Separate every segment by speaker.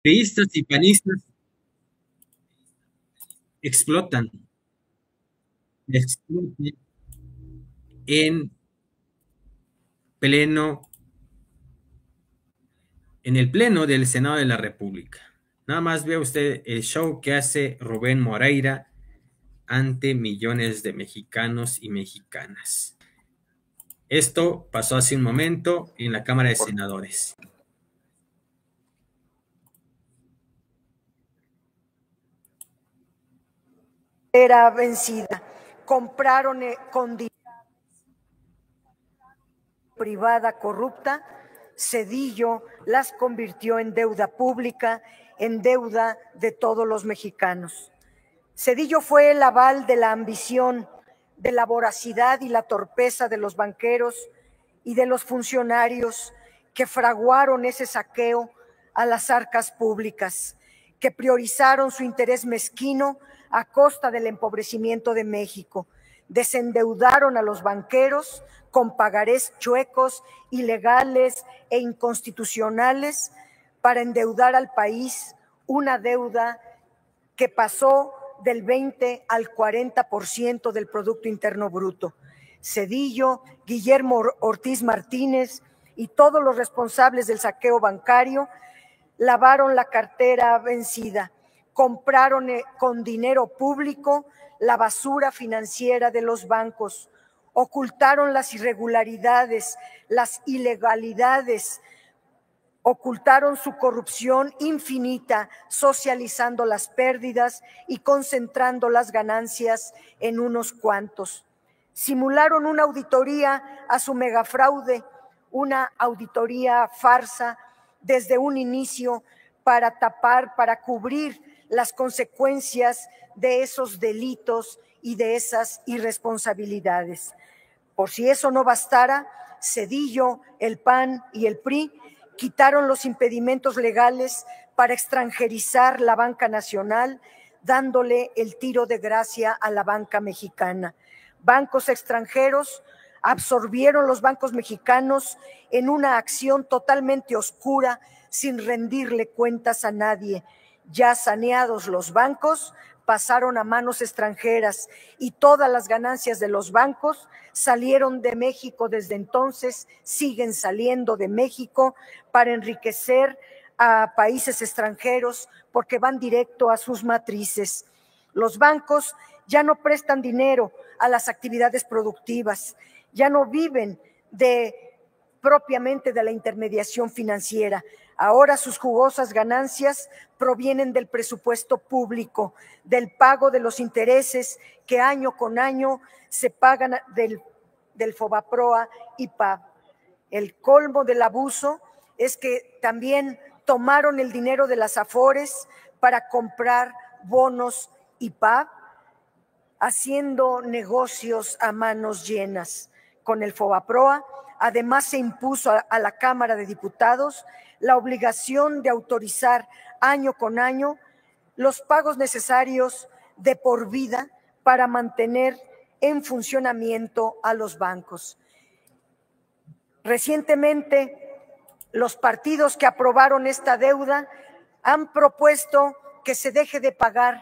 Speaker 1: Priistas y panistas explotan, explotan en pleno, en el pleno del Senado de la República. Nada más vea usted el show que hace Rubén Moreira ante millones de mexicanos y mexicanas. Esto pasó hace un momento en la Cámara de Senadores.
Speaker 2: Era vencida. Compraron con dinero privada corrupta, Cedillo las convirtió en deuda pública, en deuda de todos los mexicanos. Cedillo fue el aval de la ambición, de la voracidad y la torpeza de los banqueros y de los funcionarios que fraguaron ese saqueo a las arcas públicas, que priorizaron su interés mezquino a costa del empobrecimiento de México, desendeudaron a los banqueros con pagarés chuecos, ilegales e inconstitucionales para endeudar al país, una deuda que pasó del 20 al 40% del Producto Interno Bruto. Cedillo, Guillermo Ortiz Martínez y todos los responsables del saqueo bancario lavaron la cartera vencida, compraron con dinero público la basura financiera de los bancos, ocultaron las irregularidades, las ilegalidades, ocultaron su corrupción infinita, socializando las pérdidas y concentrando las ganancias en unos cuantos. Simularon una auditoría a su megafraude, una auditoría farsa desde un inicio para tapar, para cubrir las consecuencias de esos delitos y de esas irresponsabilidades. Por si eso no bastara, Cedillo, el PAN y el PRI quitaron los impedimentos legales para extranjerizar la banca nacional, dándole el tiro de gracia a la banca mexicana. Bancos extranjeros absorbieron los bancos mexicanos en una acción totalmente oscura, sin rendirle cuentas a nadie. Ya saneados los bancos, pasaron a manos extranjeras y todas las ganancias de los bancos salieron de México desde entonces, siguen saliendo de México para enriquecer a países extranjeros porque van directo a sus matrices. Los bancos ya no prestan dinero a las actividades productivas, ya no viven propiamente de la intermediación financiera. Ahora sus jugosas ganancias provienen del presupuesto público, del pago de los intereses que año con año se pagan del Fobaproa y PAB. El colmo del abuso es que también tomaron el dinero de las Afores para comprar bonos y PAB, haciendo negocios a manos llenas con el Fobaproa. Además, se impuso a la Cámara de Diputados la obligación de autorizar año con año los pagos necesarios de por vida para mantener en funcionamiento a los bancos. Recientemente, los partidos que aprobaron esta deuda han propuesto que se deje de pagar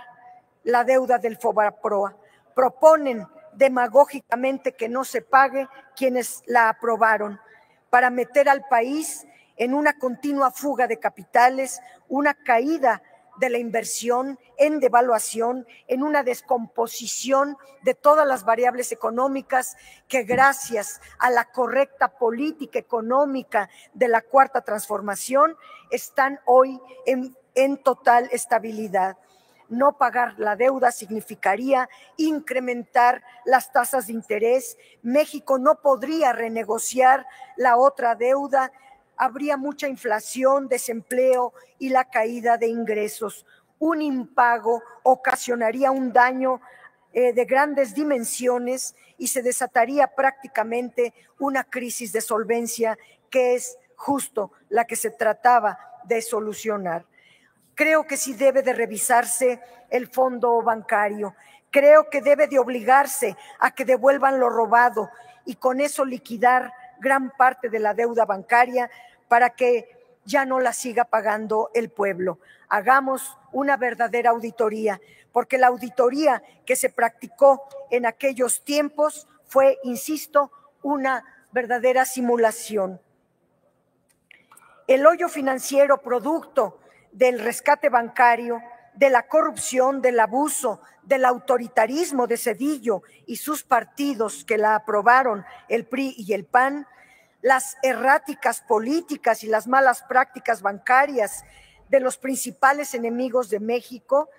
Speaker 2: la deuda del Fobaproa. Proponen demagógicamente que no se pague quienes la aprobaron para meter al país en una continua fuga de capitales, una caída de la inversión, en devaluación, en una descomposición de todas las variables económicas que gracias a la correcta política económica de la Cuarta Transformación están hoy en total estabilidad. No pagar la deuda significaría incrementar las tasas de interés. México no podría renegociar la otra deuda. Habría mucha inflación, desempleo y la caída de ingresos. Un impago ocasionaría un daño de grandes dimensiones y se desataría prácticamente una crisis de solvencia que es justo la que se trataba de solucionar. Creo que sí debe de revisarse el fondo bancario. Creo que debe de obligarse a que devuelvan lo robado y con eso liquidar gran parte de la deuda bancaria para que ya no la siga pagando el pueblo. Hagamos una verdadera auditoría, porque la auditoría que se practicó en aquellos tiempos fue, insisto, una verdadera simulación. El hoyo financiero producto del rescate bancario, de la corrupción, del abuso, del autoritarismo de Zedillo y sus partidos que la aprobaron, el PRI y el PAN, las erráticas políticas y las malas prácticas bancarias de los principales enemigos de México,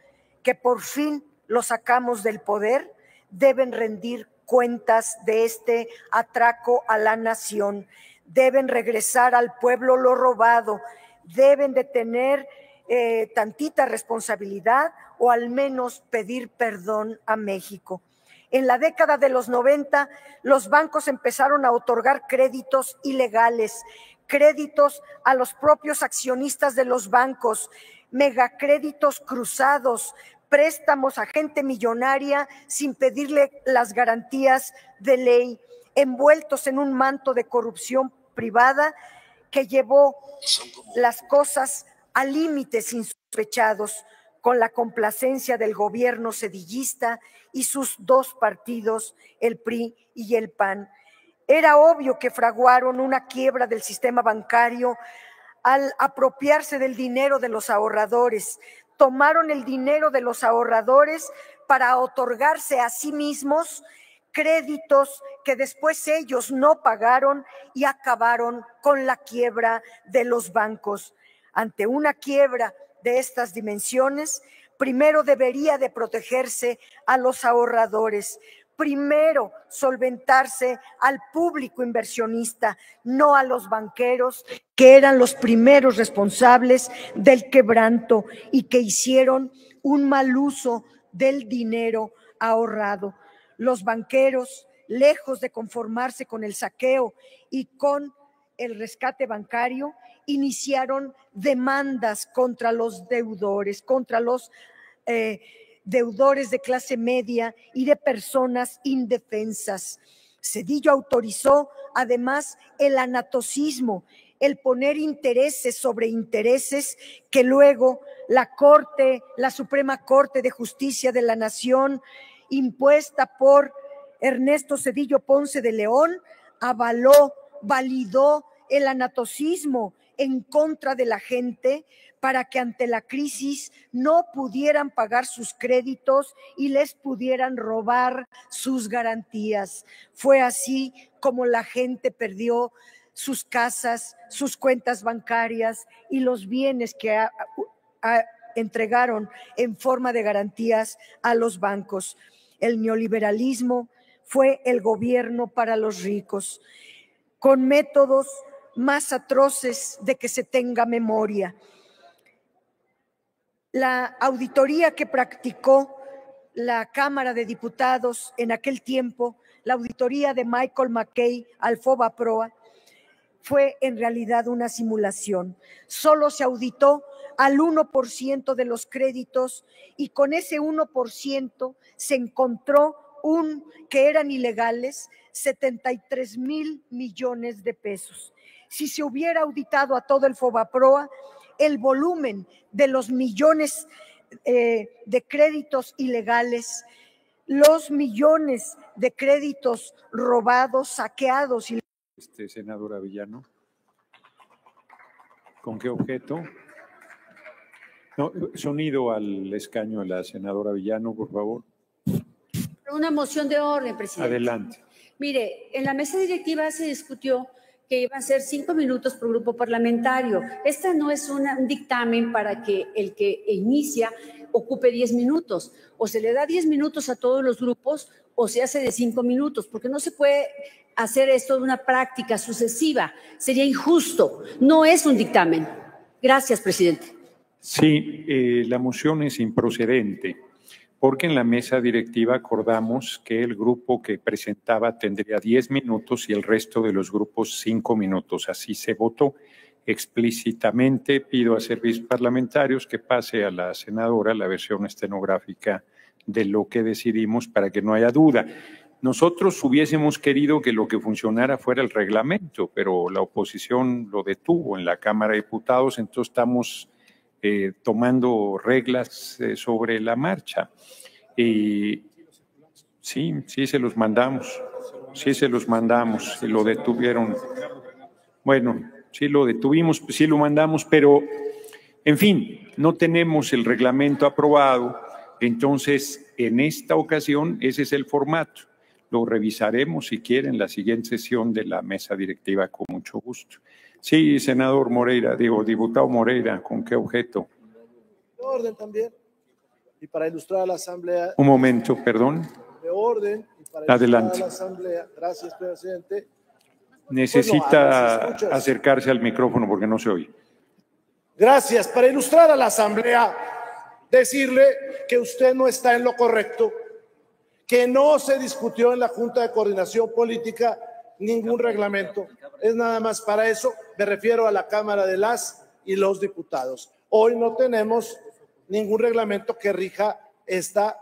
Speaker 2: que por fin los sacamos del poder, deben rendir cuentas de este atraco a la nación, deben regresar al pueblo lo robado, deben de tener tantita responsabilidad o al menos pedir perdón a México. En la década de los 90, los bancos empezaron a otorgar créditos ilegales, créditos a los propios accionistas de los bancos, megacréditos cruzados, préstamos a gente millonaria sin pedirle las garantías de ley, envueltos en un manto de corrupción privada que llevó las cosas a límites insospechados, con la complacencia del gobierno sedillista y sus dos partidos, el PRI y el PAN. Era obvio que fraguaron una quiebra del sistema bancario al apropiarse del dinero de los ahorradores. Tomaron el dinero de los ahorradores para otorgarse a sí mismos créditos que después ellos no pagaron y acabaron con la quiebra de los bancos. Ante una quiebra de estas dimensiones, primero debería de protegerse a los ahorradores, primero solventarse al público inversionista, no a los banqueros, que eran los primeros responsables del quebranto y que hicieron un mal uso del dinero ahorrado. Los banqueros, lejos de conformarse con el saqueo y con el rescate bancario, iniciaron demandas contra los deudores, contra los deudores de clase media y de personas indefensas. Zedillo autorizó además el anatocismo, el poner intereses sobre intereses que luego la Suprema Corte de Justicia de la Nación, impuesta por Ernesto Zedillo Ponce de León, validó el anatocismo en contra de la gente para que ante la crisis no pudieran pagar sus créditos y les pudieran robar sus garantías. Fue así como la gente perdió sus casas, sus cuentas bancarias y los bienes que entregaron en forma de garantías a los bancos. El neoliberalismo fue el gobierno para los ricos, con métodos más atroces de que se tenga memoria. La auditoría que practicó la Cámara de Diputados en aquel tiempo, la auditoría de Michael McKay al FOBAPROA, fue en realidad una simulación. Solo se auditó al 1% de los créditos y con ese 1% se encontró que eran ilegales 73,000 millones de pesos. Si se hubiera auditado a todo el FOBAPROA, el volumen de los millones de créditos ilegales, los millones de créditos robados, saqueados.
Speaker 3: Senadora Villano. ¿Con qué objeto? No, sonido al escaño de la senadora Villano, por favor.
Speaker 4: Una moción de orden, presidente.
Speaker 3: Adelante.
Speaker 4: Mire, en la mesa directiva se discutió que iban a ser 5 minutos por grupo parlamentario. Esta no es un dictamen para que el que inicia ocupe 10 minutos. O se le da 10 minutos a todos los grupos o se hace de 5 minutos, porque no se puede hacer esto de una práctica sucesiva. Sería injusto. No es un dictamen. Gracias, presidente.
Speaker 3: Sí, la moción es improcedente, porque en la mesa directiva acordamos que el grupo que presentaba tendría 10 minutos y el resto de los grupos 5 minutos. Así se votó explícitamente. Pido a servicios parlamentarios que pase a la senadora la versión estenográfica de lo que decidimos para que no haya duda. Nosotros hubiésemos querido que lo que funcionara fuera el reglamento, pero la oposición lo detuvo en la Cámara de Diputados, entonces estamos tomando reglas sobre la marcha. Sí, se los mandamos. Sí, se los mandamos. Lo detuvieron. Bueno, sí lo detuvimos, sí lo mandamos, pero, en fin, no tenemos el reglamento aprobado. Entonces, en esta ocasión, ese es el formato. Lo revisaremos, si quieren, en la siguiente sesión de la mesa directiva, con mucho gusto. Sí, senador Moreira, diputado Moreira, ¿con qué objeto?
Speaker 5: De orden también. Y para ilustrar a la Asamblea.
Speaker 3: Un momento, perdón.
Speaker 5: De orden. Y para
Speaker 3: adelante.
Speaker 5: A la Asamblea. Gracias, presidente.
Speaker 3: Necesita acercarse al micrófono porque no se oye.
Speaker 5: Gracias. Para ilustrar a la Asamblea, decirle que usted no está en lo correcto, que no se discutió en la Junta de Coordinación Política ningún reglamento. Es nada más para eso, me refiero a la Cámara de las y los diputados. Hoy no tenemos ningún reglamento que rija esta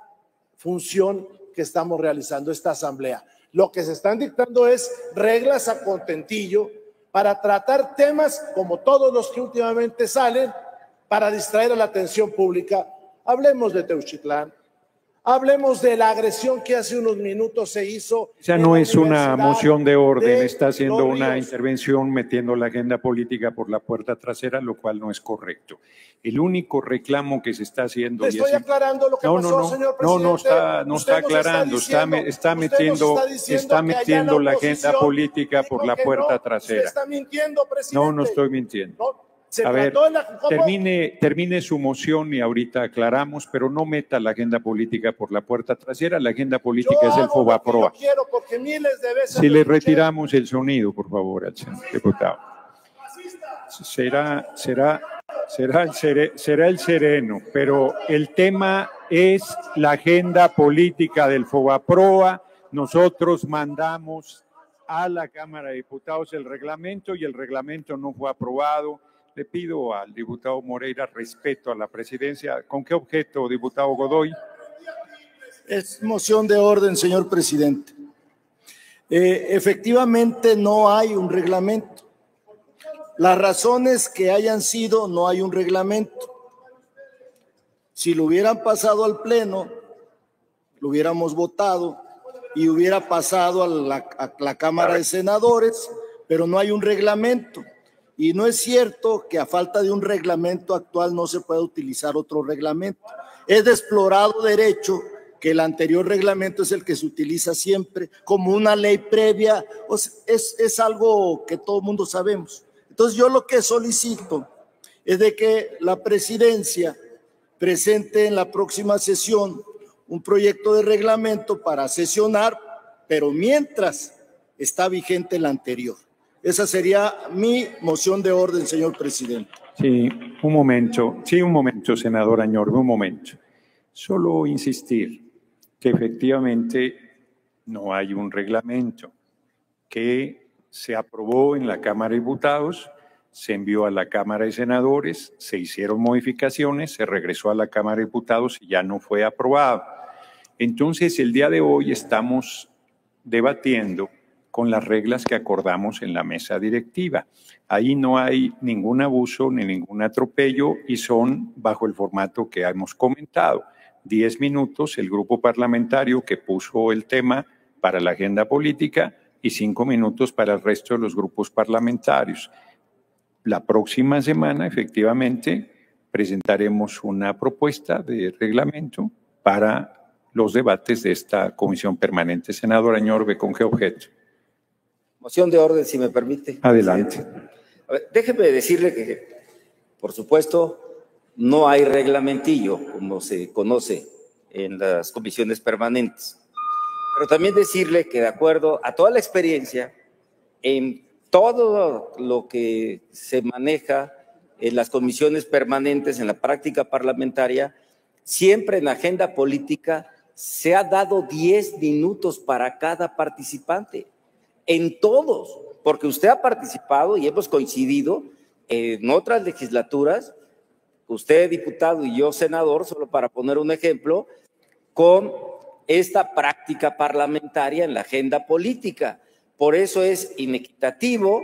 Speaker 5: función que estamos realizando, esta asamblea. Lo que se están dictando es reglas a contentillo para tratar temas como todos los que últimamente salen para distraer a la atención pública. Hablemos de Teuchitlán. Hablemos de la agresión que hace unos minutos se hizo.
Speaker 3: Esa no es una moción de orden, está haciendo una intervención metiendo la agenda política por la puerta trasera, lo cual no es correcto. El único reclamo que se está haciendo…
Speaker 5: Estoy aclarando lo que pasó, señor presidente.
Speaker 3: No está aclarando, está metiendo la agenda política por la puerta trasera.
Speaker 5: Usted está mintiendo, presidente.
Speaker 3: No estoy mintiendo.
Speaker 5: A ver,
Speaker 3: termine su moción y ahorita aclaramos, pero no meta la agenda política por la puerta trasera. La agenda política es el FOBAPROA. Si le retiramos el sonido, por favor, al señor diputado. Será el sereno, pero el tema es la agenda política del FOBAPROA. Nosotros mandamos a la Cámara de Diputados el reglamento y el reglamento no fue aprobado. Le pido al diputado Moreira respeto a la presidencia. ¿Con qué objeto, diputado Godoy?
Speaker 5: Es moción de orden, señor presidente. Efectivamente no hay un reglamento. Las razones que hayan sido, no hay un reglamento. Si lo hubieran pasado al Pleno, lo hubiéramos votado y hubiera pasado a la Cámara de Senadores, pero no hay un reglamento. Y no es cierto que a falta de un reglamento actual no se pueda utilizar otro reglamento. Es de explorado derecho que el anterior reglamento es el que se utiliza siempre como una ley previa. O sea, es algo que todo el mundo sabemos. Entonces yo lo que solicito es de que la presidencia presente en la próxima sesión un proyecto de reglamento para sesionar, pero mientras está vigente el anterior. Esa sería mi moción de orden, señor presidente.
Speaker 3: Sí, un momento, senador Añorbe, un momento. Solo insistir que efectivamente no hay un reglamento que se aprobó en la Cámara de Diputados, se envió a la Cámara de Senadores, se hicieron modificaciones, se regresó a la Cámara de Diputados y ya no fue aprobado. Entonces, el día de hoy estamos debatiendo con las reglas que acordamos en la mesa directiva. Ahí no hay ningún abuso ni ningún atropello y son bajo el formato que hemos comentado. 10 minutos el grupo parlamentario que puso el tema para la agenda política y 5 minutos para el resto de los grupos parlamentarios. La próxima semana, efectivamente, presentaremos una propuesta de reglamento para los debates de esta comisión permanente. Senador Añorbe, ¿con qué objeto?
Speaker 6: Moción de orden, si me permite.
Speaker 3: Adelante.
Speaker 6: A ver, déjeme decirle que, por supuesto, no hay reglamentillo, como se conoce en las comisiones permanentes. Pero también decirle que, de acuerdo a toda la experiencia, en todo lo que se maneja en las comisiones permanentes, en la práctica parlamentaria, siempre en la agenda política se ha dado 10 minutos para cada participante. En todos, porque usted ha participado y hemos coincidido en otras legislaturas, usted diputado y yo senador, solo para poner un ejemplo, con esta práctica parlamentaria en la agenda política. Por eso es inequitativo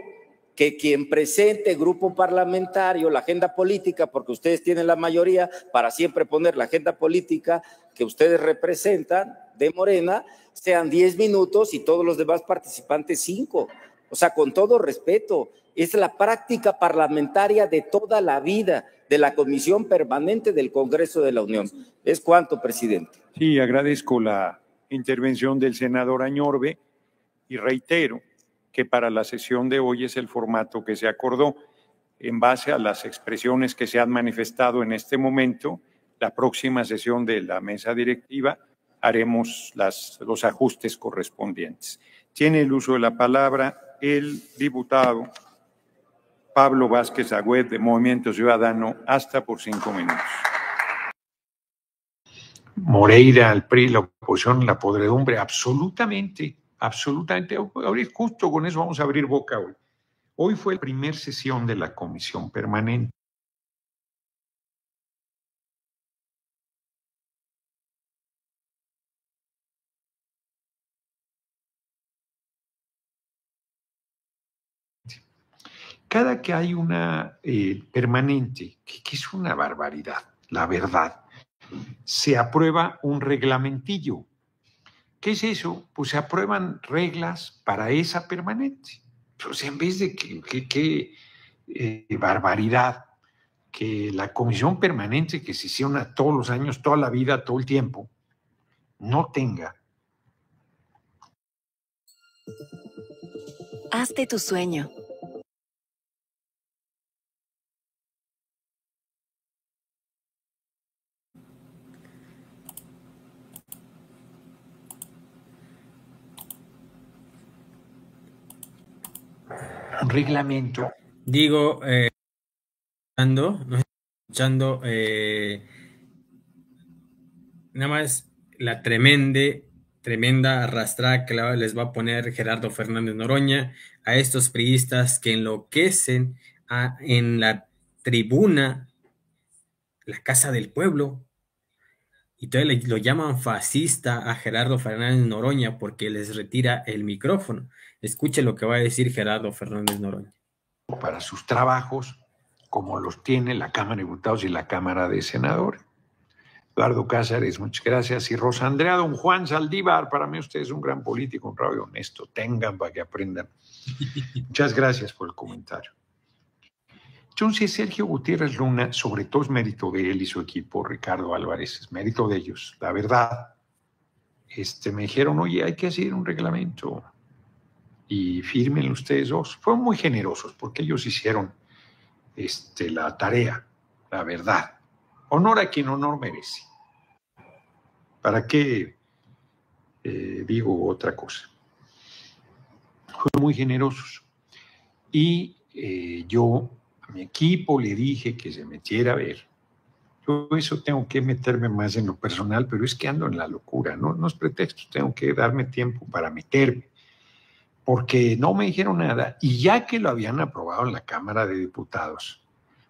Speaker 6: que quien presente grupo parlamentario la agenda política, porque ustedes tienen la mayoría para siempre poner la agenda política que ustedes representan de Morena, sean 10 minutos y todos los demás participantes 5. O sea, con todo respeto, es la práctica parlamentaria de toda la vida de la Comisión Permanente del Congreso de la Unión. ¿Es cuánto, presidente?
Speaker 3: Sí, agradezco la intervención del senador Añorbe y reitero que para la sesión de hoy es el formato que se acordó. En base a las expresiones que se han manifestado en este momento, la próxima sesión de la mesa directiva haremos los ajustes correspondientes. Tiene el uso de la palabra el diputado Pablo Vázquez Agüed, de Movimiento Ciudadano, hasta por 5 minutos.
Speaker 7: Moreira, el PRI, la oposición, la podredumbre, absolutamente, absolutamente. Ahorita justo con eso vamos a abrir boca hoy. Hoy fue la primera sesión de la Comisión Permanente. Cada que hay una permanente, que es una barbaridad, la verdad, se aprueba un reglamentillo. ¿Qué es eso? Pues se aprueban reglas para esa permanente. O sea, en vez de que barbaridad, que la comisión permanente que se hicieron todos los años, toda la vida, todo el tiempo, no tenga.
Speaker 8: Hazte tu sueño.
Speaker 7: Un reglamento.
Speaker 1: Digo, escuchando, nada más la tremenda arrastrada que les va a poner Gerardo Fernández Noroña a estos priistas que enloquecen en la tribuna, la Casa del Pueblo, y todavía lo llaman fascista a Gerardo Fernández Noroña porque les retira el micrófono. Escuche lo que va a decir Gerardo Fernández Noroña.
Speaker 7: Para sus trabajos, como los tiene la Cámara de Diputados y la Cámara de Senadores. Eduardo Cázares, muchas gracias. Y Rosa Andrea, don Juan Saldívar, para mí usted es un gran político, un radio honesto. Tengan para que aprendan. Muchas gracias por el comentario. Entonces, Sergio Gutiérrez Luna, sobre todo es mérito de él y su equipo, Ricardo Álvarez, es mérito de ellos. La verdad, me dijeron, oye, hay que hacer un reglamento y fírmenlo ustedes dos. Fueron muy generosos porque ellos hicieron la tarea, la verdad. Honor a quien honor merece. ¿Para qué digo otra cosa? Fueron muy generosos. Y yo a mi equipo le dije que se metiera a ver. Yo eso tengo que meterme más en lo personal, pero es que ando en la locura, no es pretexto, tengo que darme tiempo para meterme. Porque no me dijeron nada. Y ya que lo habían aprobado en la Cámara de Diputados,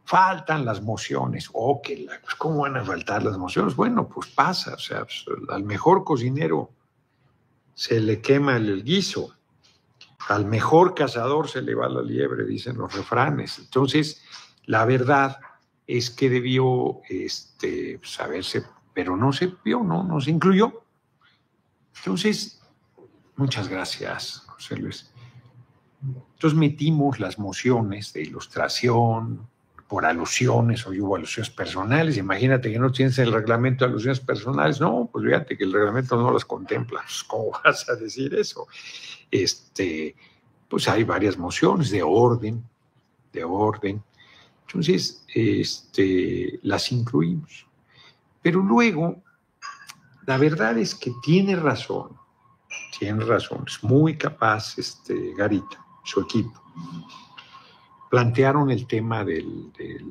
Speaker 7: faltan las mociones. Pues ¿cómo van a faltar las mociones? Bueno, pues pasa. O sea, pues, al mejor cocinero se le quema el guiso. Al mejor cazador se le va la liebre, dicen los refranes. Entonces, la verdad es que debió saberse, pero no se vio, no se incluyó. Entonces, muchas gracias, José Luis. Entonces metimos las mociones de ilustración, por alusiones, hoy hubo alusiones personales. Imagínate que no tienes el reglamento de alusiones personales. No, pues fíjate que el reglamento no las contempla. ¿Cómo vas a decir eso? Pues hay varias mociones de orden. Entonces, las incluimos. Pero luego, la verdad es que tiene razón, es muy capaz Garita, su equipo. Plantearon el tema de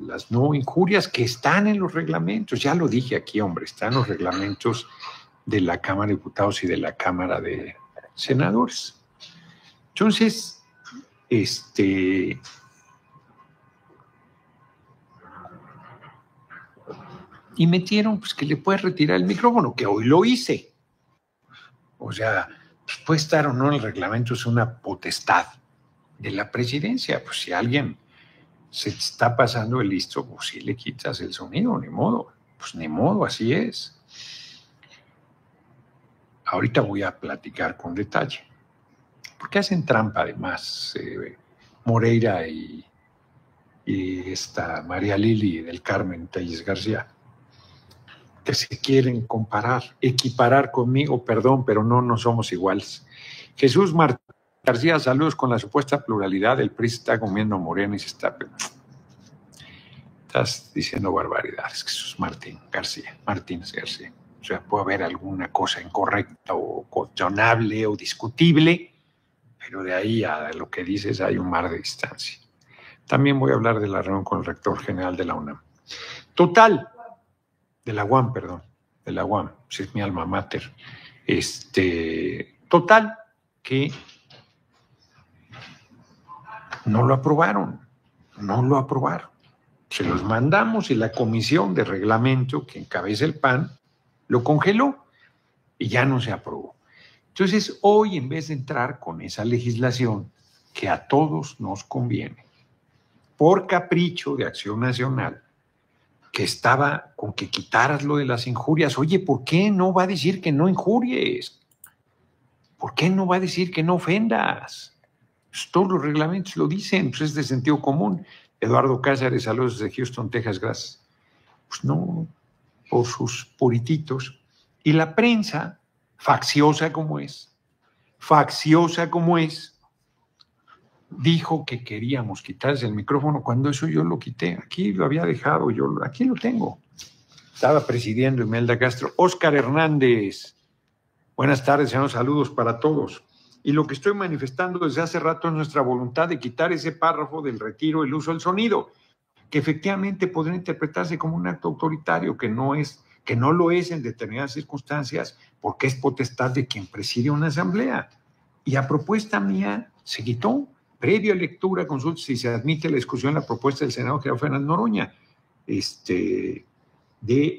Speaker 7: las no injurias que están en los reglamentos. Ya lo dije aquí, hombre, están en los reglamentos de la Cámara de Diputados y de la Cámara de Senadores. Entonces, y metieron pues que le puede retirar el micrófono, que hoy lo hice. O sea, pues puede estar o no en el reglamento, es una potestad de la presidencia. Pues si alguien se está pasando el listo, pues sí le quitas el sonido, ni modo. Pues ni modo, así es. Ahorita voy a platicar con detalle. Porque hacen trampa además Moreira y esta María Lili del Carmen Telles García, que se quieren comparar, equiparar conmigo, perdón, pero no somos iguales. Jesús Martín García, saludos. Con la supuesta pluralidad, el PRI está comiendo Morena y se está... Estás diciendo barbaridades, Jesús Martínez García. O sea, puede haber alguna cosa incorrecta o cuestionable o discutible, pero de ahí a lo que dices hay un mar de distancia. También voy a hablar de la reunión con el rector general de la UNAM. Total, de la UAM, perdón, de la UAM, si es mi alma mater. Total, que no lo aprobaron. Se los mandamos y la comisión de reglamento que encabeza el PAN lo congeló y ya no se aprobó. Entonces, hoy, en vez de entrar con esa legislación que a todos nos conviene, por capricho de Acción Nacional, que estaba con que quitaras lo de las injurias, oye, ¿por qué no va a decir que no injuries? ¿Por qué no va a decir que no ofendas? Pues todos los reglamentos lo dicen, pues es de sentido común. Eduardo Cázares, saludos desde Houston, Texas, gracias. Pues no, por sus purititos. Y la prensa, facciosa como es, dijo que queríamos quitarse el micrófono cuando eso yo lo quité. Aquí lo había dejado, aquí lo tengo. Estaba presidiendo Imelda Castro. Óscar Hernández, buenas tardes, señores, saludos para todos. Y lo que estoy manifestando desde hace rato es nuestra voluntad de quitar ese párrafo del retiro del uso del sonido, que efectivamente podría interpretarse como un acto autoritario, que no lo es en determinadas circunstancias, porque es potestad de quien preside una asamblea. Y a propuesta mía se quitó. Previa lectura, consulta si se admite la discusión la propuesta del senador Gerardo Fernández Noroña, de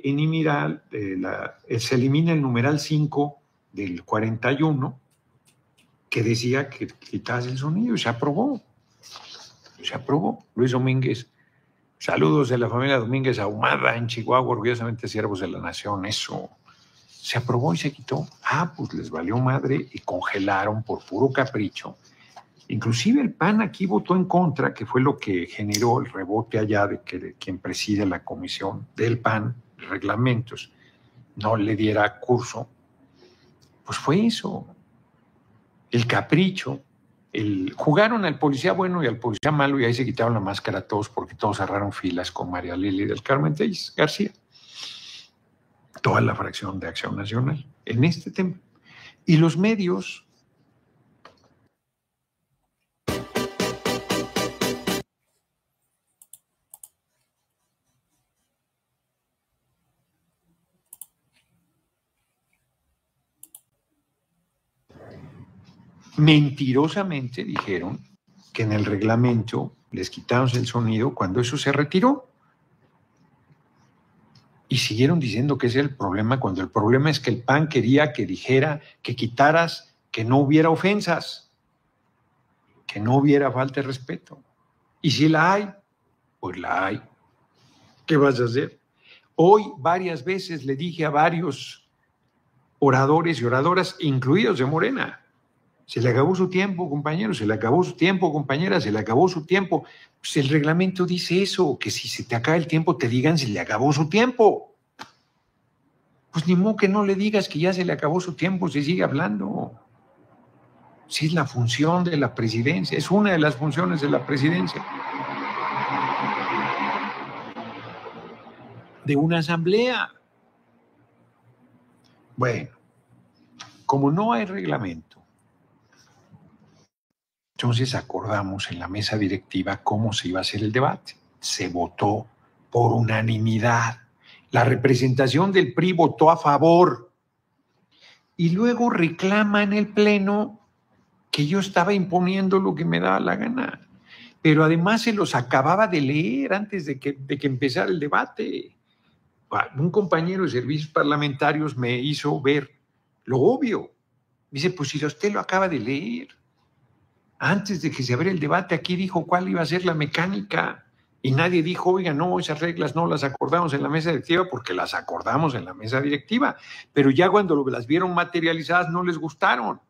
Speaker 7: enmendar, se elimina el numeral 5 del 41, que decía que quitase el sonido, y se aprobó. Luis Domínguez, saludos de la familia Domínguez Ahumada en Chihuahua, orgullosamente siervos de la nación, eso. Se aprobó y se quitó. Pues les valió madre y congelaron por puro capricho. Inclusive el PAN aquí votó en contra, que fue lo que generó el rebote allá de que quien preside la comisión del PAN, de reglamentos, no le diera curso. Pues fue eso. El capricho, jugaron al policía bueno y al policía malo y ahí se quitaron la máscara a todos porque todos cerraron filas con María Lili del Carmen Telles García. Toda la fracción de Acción Nacional en este tema. Y los medios... mentirosamente dijeron que en el reglamento les quitamos el sonido cuando eso se retiró. Y siguieron diciendo que ese es el problema, cuando el problema es que el PAN quería que dijera, que quitaras, que no hubiera ofensas, que no hubiera falta de respeto. Y si la hay, pues la hay. ¿Qué vas a hacer? Hoy varias veces le dije a varios oradores y oradoras, incluidos de Morena, se le acabó su tiempo, compañeros, se le acabó su tiempo, compañeras, se le acabó su tiempo. Pues el reglamento dice eso, que si se te acaba el tiempo te digan se le acabó su tiempo. Pues ni modo que no le digas que ya se le acabó su tiempo, se sigue hablando. Sí, es la función de la presidencia, es una de las funciones de la presidencia. De una asamblea. Bueno, como no hay reglamento, entonces acordamos en la mesa directiva cómo se iba a hacer el debate. Se votó por unanimidad. La representación del PRI votó a favor. Y luego reclama en el Pleno que yo estaba imponiendo lo que me daba la gana. Pero además se los acababa de leer antes de que empezara el debate. Un compañero de servicios parlamentarios me hizo ver lo obvio. Dice, pues si usted lo acaba de leer. Antes de que se abriera el debate, aquí dijo cuál iba a ser la mecánica. Y nadie dijo, oiga, no, esas reglas no las acordamos en la mesa directiva, porque las acordamos en la mesa directiva. Pero ya cuando las vieron materializadas no les gustaron.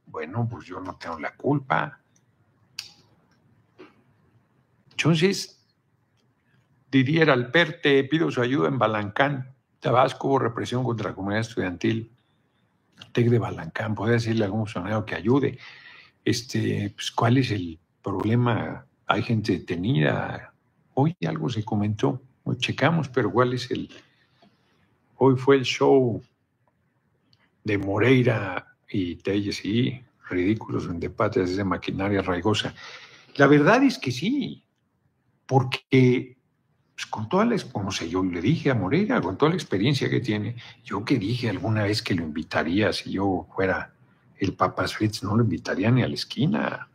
Speaker 7: Bueno, pues yo no tengo la culpa. Entonces, Didier Alperte, pido su ayuda en Balancán, Tabasco, hubo represión contra la comunidad estudiantil. TEC de Balancán, ¿podría decirle a algún funcionario que ayude? Pues, ¿cuál es el problema? Hay gente detenida. Hoy algo se comentó, lo checamos, pero ¿cuál es el...? Hoy fue el show de Moreira y Telles y ridículos en patrias de maquinaria raigosa. La verdad es que sí, porque pues, con toda la, como sé, yo le dije a Moreira, con toda la experiencia que tiene, yo que dije alguna vez que lo invitaría, si yo fuera el Papas Fritz, no lo invitaría ni a la esquina.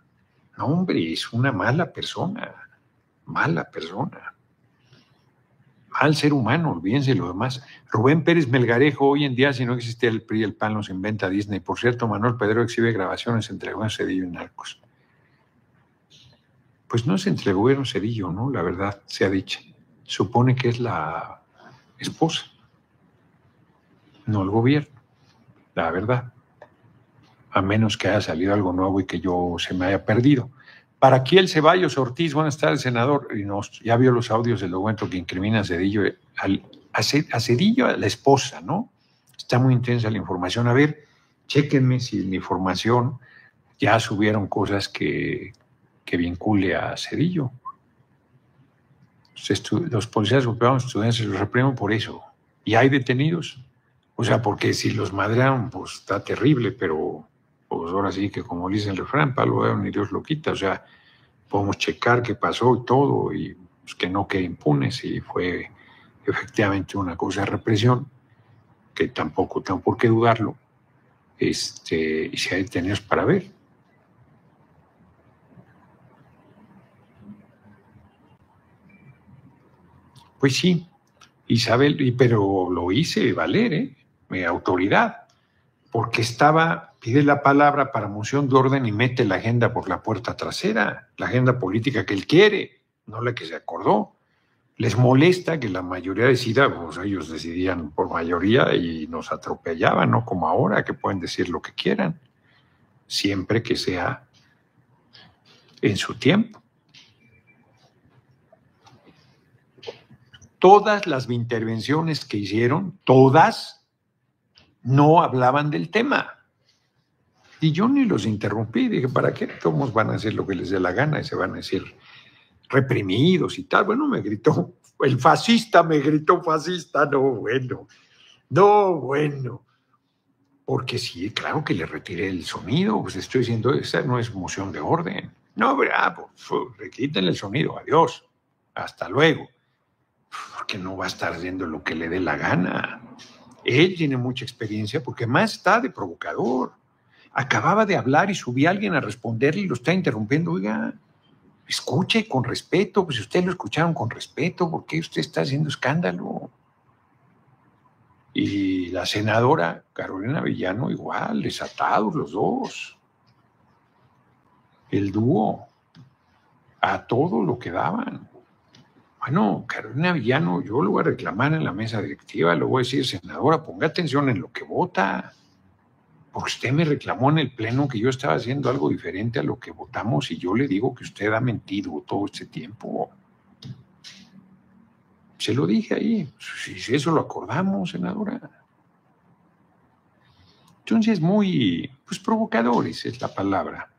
Speaker 7: No, hombre, es una mala persona, mal ser humano, olvídense lo demás. Rubén Pérez Melgarejo, hoy en día, si no existía el PRI, el PAN los inventa Disney. Por cierto, Manuel Pedrero exhibe grabaciones entre el gobierno Cedillo y Narcos. Pues no es entre el gobierno Cedillo, ¿no? La verdad, se ha dicho. Supone que es la esposa, no el gobierno, la verdad. A menos que haya salido algo nuevo y que yo se me haya perdido. Para Kiel Ceballos Ortiz, buenas tardes, senador. Y ya vio los audios del documento que incrimina a Cedillo, a Cedillo, a la esposa, ¿no? Está muy intensa la información. A ver, chéquenme si en la información ya subieron cosas que vincule a Cedillo. Los policías golpearon a estudiantes, los reprimen por eso. ¿Y hay detenidos? O sea, porque si los madrearon, pues está terrible, pero pues ahora sí que como dice el refrán, palo de ni Dios lo quita. O sea, podemos checar qué pasó y todo, y pues, que no quede impune si fue efectivamente una cosa de represión, que tampoco tengo por qué dudarlo, y si hay detenidos para ver. Pues sí, Isabel, pero lo hice valer, mi autoridad, porque pide la palabra para moción de orden y mete la agenda por la puerta trasera, la agenda política que él quiere, no la que se acordó. Les molesta que la mayoría decida, pues ellos decidían por mayoría y nos atropellaban, no como ahora, que pueden decir lo que quieran, siempre que sea en su tiempo. Todas las intervenciones que hicieron, todas, no hablaban del tema. Y yo ni los interrumpí, dije, ¿para qué? Todos van a hacer lo que les dé la gana y se van a decir reprimidos y tal. Bueno, me gritó, el fascista me gritó fascista, no, bueno. Porque sí, claro que le retiré el sonido, pues estoy diciendo, esa no es moción de orden. No, bravo, quítenle el sonido, adiós, hasta luego. Porque no va a estar haciendo lo que le dé la gana. Él tiene mucha experiencia porque más está de provocador. Acababa de hablar y subía a alguien a responderle y lo está interrumpiendo. Oiga, escuche con respeto. Pues si ustedes lo escucharon con respeto, ¿por qué usted está haciendo escándalo? Y la senadora Carolina Villano igual, desatados los dos. El dúo, a todo lo que daban. Bueno, Carolina Villano, yo lo voy a reclamar en la mesa directiva, le voy a decir, senadora, ponga atención en lo que vota, porque usted me reclamó en el pleno que yo estaba haciendo algo diferente a lo que votamos y yo le digo que usted ha mentido todo este tiempo. Se lo dije ahí, si eso lo acordamos, senadora. Entonces, muy, pues provocadores es la palabra.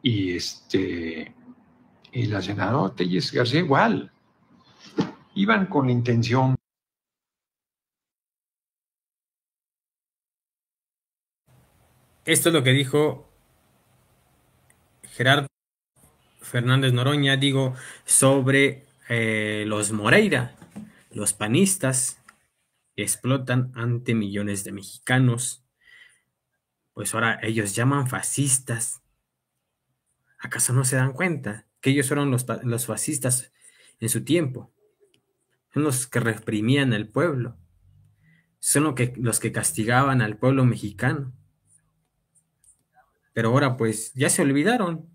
Speaker 7: Y y la senadora Telles García igual. Iban con la intención.
Speaker 1: Esto es lo que dijo Gerardo Fernández Noroña, sobre los Moreira, los panistas, que explotan ante millones de mexicanos. Pues ahora ellos llaman fascistas. ¿Acaso no se dan cuenta que ellos fueron los fascistas en su tiempo? Son los que reprimían al pueblo. son los que castigaban al pueblo mexicano. Pero ahora pues ya se olvidaron.